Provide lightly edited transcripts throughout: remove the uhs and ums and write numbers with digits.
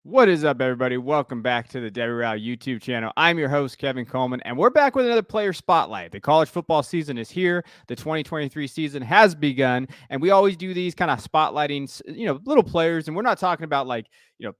What is up, everybody? Welcome back to the Debbie Rao YouTube channel. I'm your host, Kevin Coleman, and we're back with another player spotlight. The college football season is here. The 2023 season has begun, and we always do these kind of spotlighting, little players, and we're not talking about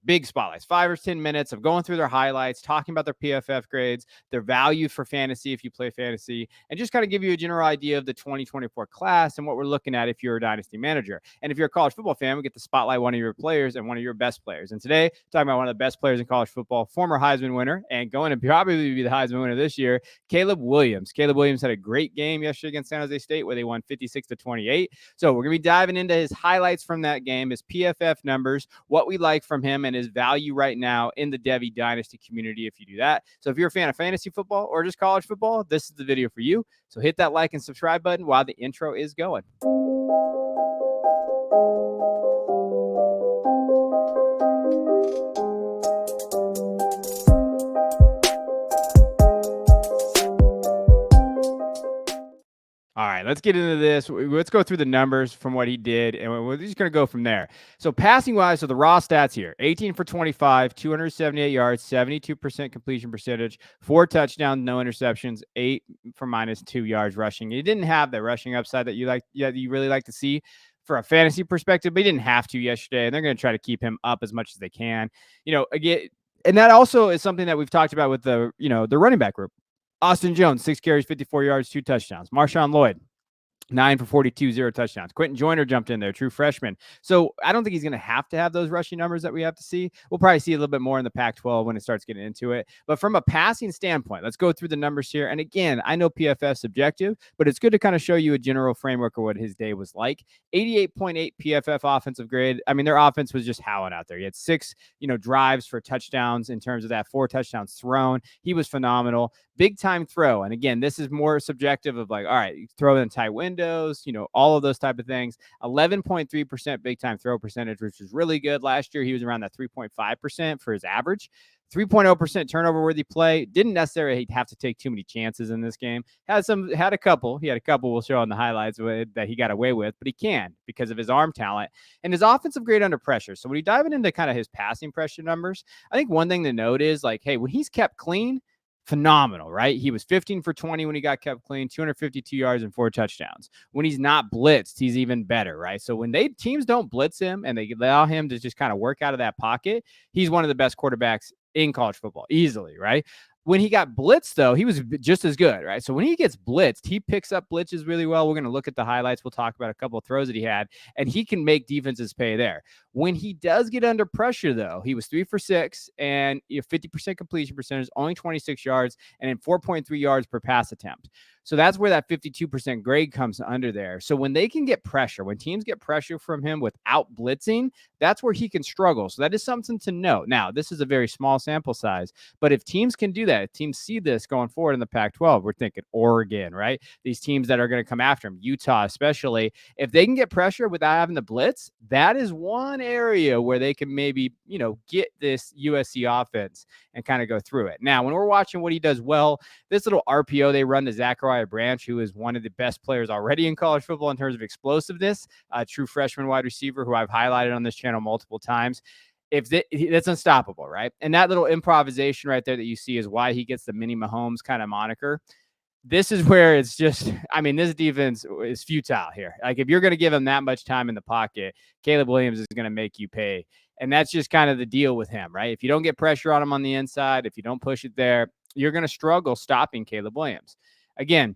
big spotlights, 5 or 10 minutes of going through their highlights, talking about their PFF grades, their value for fantasy if you play fantasy, and just kind of give you a general idea of the 2024 class and what we're looking at if you're a dynasty manager. And if you're a college football fan, we get to spotlight one of your players and one of your best players. And today, talking about one of the best players in college football, former Heisman winner, and going to probably be the Heisman winner this year, Caleb Williams. Caleb Williams had a great game yesterday against San Jose State where they won 56-28. So we're going to be diving into his highlights from that game, his PFF numbers, what we like from him, and his value right now in the Debbie Dynasty community if you do that. So if you're a fan of fantasy football or just college football, this is the video for you. So hit that like and subscribe button while the intro is going. All right, let's get into this. Let's go through the numbers from what he did, and we're just going to go from there. So passing-wise, so the raw stats here, 18 for 25, 278 yards, 72% completion percentage, 4 touchdowns, no interceptions, 8 for -2 yards rushing. He didn't have that rushing upside that you really like to see for a fantasy perspective, but he didn't have to yesterday, and they're going to try to keep him up as much as they can. Again, and that also is something that we've talked about with the running back group. Austin Jones, 6 carries, 54 yards, 2 touchdowns. Marshawn Lloyd, 9 for 42, 0 touchdowns. Quentin Joyner jumped in there, true freshman. So I don't think he's going to have those rushing numbers that we have to see. We'll probably see a little bit more in the Pac-12 when it starts getting into it. But from a passing standpoint, let's go through the numbers here. And again, I know PFF subjective, but it's good to kind of show you a general framework of what his day was like. 88.8 PFF offensive grade. I mean, their offense was just howling out there. He had 6, drives for touchdowns in terms of that, 4 touchdowns thrown. He was phenomenal. Big time throw. And again, this is more subjective of like, all right, you throw in tight windows, all of those type of things. 11.3% big time throw percentage, which is really good. Last year, he was around that 3.5% for his average. 3.0% turnover worthy play. Didn't necessarily have to take too many chances in this game. Had a couple. He had a couple we'll show on the highlights that he got away with, but he can because of his arm talent and his offensive grade under pressure. So when you dive into kind of his passing pressure numbers, I think one thing to note is like, hey, when he's kept clean, phenomenal, right? He was 15 for 20 when he got kept clean, 252 yards and 4 touchdowns. When he's not blitzed, he's even better, right? So when teams don't blitz him and they allow him to just kind of work out of that pocket, he's one of the best quarterbacks in college football, easily, right? When he got blitzed, though, he was just as good, right? So when he gets blitzed, he picks up blitzes really well. We're going to look at the highlights. We'll talk about a couple of throws that he had, and he can make defenses pay there. When he does get under pressure, though, he was 3 for 6 and 50% completion percentage, only 26 yards, and then 4.3 yards per pass attempt. So that's where that 52% grade comes under there. So when they can get pressure, when teams get pressure from him without blitzing, that's where he can struggle. So that is something to note. Now, this is a very small sample size, but if teams can do that, if teams see this going forward in the Pac-12, we're thinking Oregon, right? These teams that are going to come after him, Utah especially, if they can get pressure without having the blitz, that is one area where they can maybe, get this USC offense and kind of go through it. Now, when we're watching what he does well, this little RPO they run to Zachariah Branch, who is one of the best players already in college football in terms of explosiveness, a true freshman wide receiver who I've highlighted on this channel multiple times. That's unstoppable, right? And that little improvisation right there that you see is why he gets the mini Mahomes kind of moniker. This is where it's just, this defense is futile here. Like, if you're going to give him that much time in the pocket, Caleb Williams is going to make you pay. And that's just kind of the deal with him, right? If you don't get pressure on him on the inside, if you don't push it there, you're going to struggle stopping Caleb Williams. Again,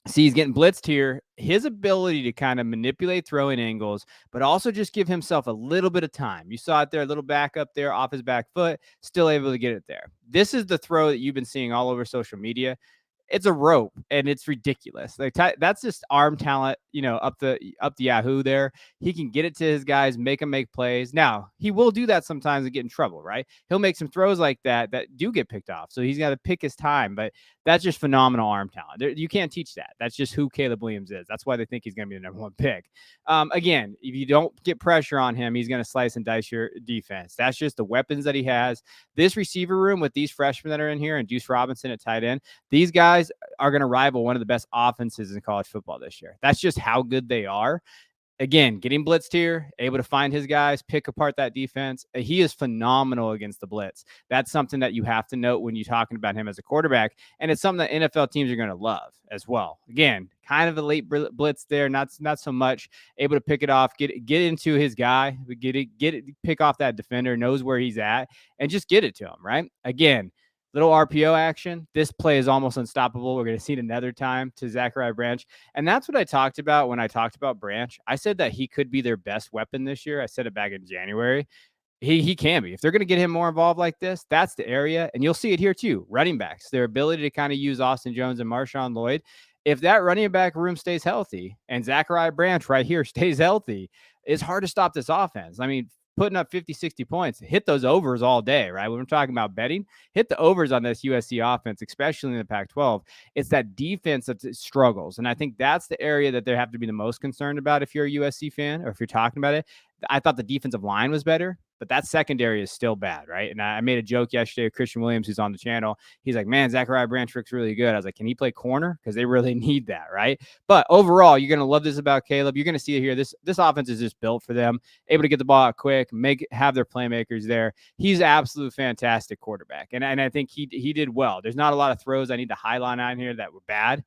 see, he's getting blitzed here. His ability to kind of manipulate throwing angles, but also just give himself a little bit of time. You saw it there, a little back up there off his back foot, still able to get it there. This is the throw that you've been seeing all over social media. It's a rope and it's ridiculous. Like, that's just arm talent, up the Yahoo there. He can get it to his guys, make them make plays. Now, he will do that sometimes and get in trouble, right? He'll make some throws like that do get picked off. So he's got to pick his time, but that's just phenomenal arm talent. You can't teach that. That's just who Caleb Williams is. That's why they think he's going to be the #1 pick. Again, if you don't get pressure on him, he's going to slice and dice your defense. That's just the weapons that he has. This receiver room with these freshmen that are in here and Deuce Robinson at tight end, these guys are going to rival one of the best offenses in college football this year. That's just how good they are. again, getting blitzed here, able to find his guys, pick apart that defense. He is phenomenal against the blitz. That's something that you have to note when you're talking about him as a quarterback. And it's something that NFL teams are going to love as well. Again, kind of a late blitz there, not so much. Able to pick it off, get into his guy, pick off that defender, knows where he's at, and just get it to him, right? Again, little RPO action. This play is almost unstoppable. We're going to see it another time to Zachariah Branch. And that's what I talked about when I talked about Branch. I said that he could be their best weapon this year. I said it back in January. He can be. If they're going to get him more involved like this, that's the area. And you'll see it here too. Running backs, their ability to kind of use Austin Jones and Marshawn Lloyd. If that running back room stays healthy and Zachariah Branch right here stays healthy, it's hard to stop this offense. I mean, putting up 50, 60 points, hit those overs all day, right? When we're talking about betting, hit the overs on this USC offense, especially in the Pac-12. It's that defense that struggles. And I think that's the area that they have to be the most concerned about if you're a USC fan or if you're talking about it. I thought the defensive line was better, but that secondary is still bad, right? And I made a joke yesterday with Christian Williams, who's on the channel. He's like, man, Zachariah Branch looks really good. I was like, can he play corner? Because they really need that, right? But overall, you're going to love this about Caleb. You're going to see it here. This offense is just built for them, able to get the ball out quick, have their playmakers there. He's an absolute fantastic quarterback. And I think he did well. There's not a lot of throws I need to highlight on here that were bad.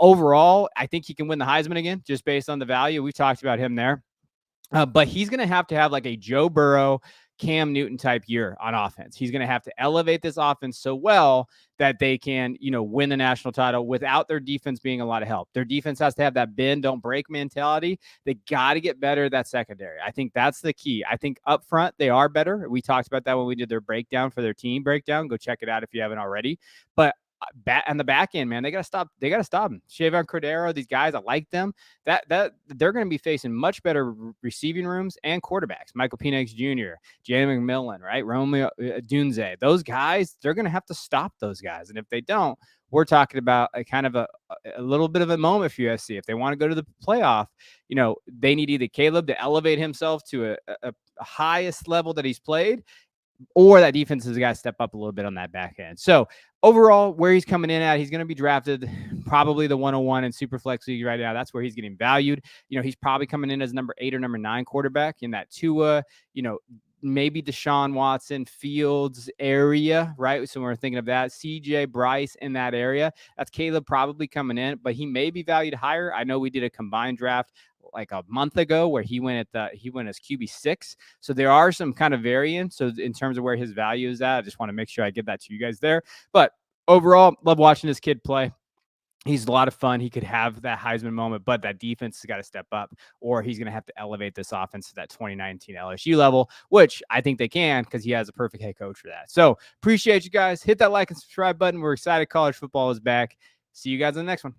Overall, I think he can win the Heisman again, just based on the value. We talked about him there. But he's going to have like a Joe Burrow, Cam Newton type year on offense. He's going to have to elevate this offense so well that they can, win the national title without their defense being a lot of help. Their defense has to have that bend, don't break mentality. They got to get better at that secondary. I think that's the key. I think up front, they are better. We talked about that when we did their breakdown for their team breakdown. Go check it out if you haven't already. But on the back end, man, they got to stop. They got to stop him. Shavon Cordero, these guys, I like them. That they're going to be facing much better receiving rooms and quarterbacks. Michael Penix Jr., Jalen McMillan, right? Romeo Dunze. Those guys, they're going to have to stop those guys. And if they don't, we're talking about a kind of a little bit of a moment for USC. If they want to go to the playoff, they need either Caleb to elevate himself to a highest level that he's played, or that defense has got to step up a little bit on that back end. So overall, where he's coming in at, he's going to be drafted probably the 101 in Superflex League right now. That's where he's getting valued. He's probably coming in as number 8 or number 9 quarterback in that Tua, maybe Deshaun Watson, Fields area, right? So we're thinking of that. CJ Bryce in that area. That's Caleb probably coming in, but he may be valued higher. I know we did a combined draft like a month ago where he went as QB6. So there are some kind of variants. So in terms of where his value is at, I just want to make sure I give that to you guys there. But overall, love watching this kid play. He's a lot of fun. He could have that Heisman moment, but that defense has got to step up, or he's going to have to elevate this offense to that 2019 LSU level, which I think they can because he has a perfect head coach for that. So appreciate you guys. Hit that like and subscribe button. We're excited college football is back. See you guys in the next one.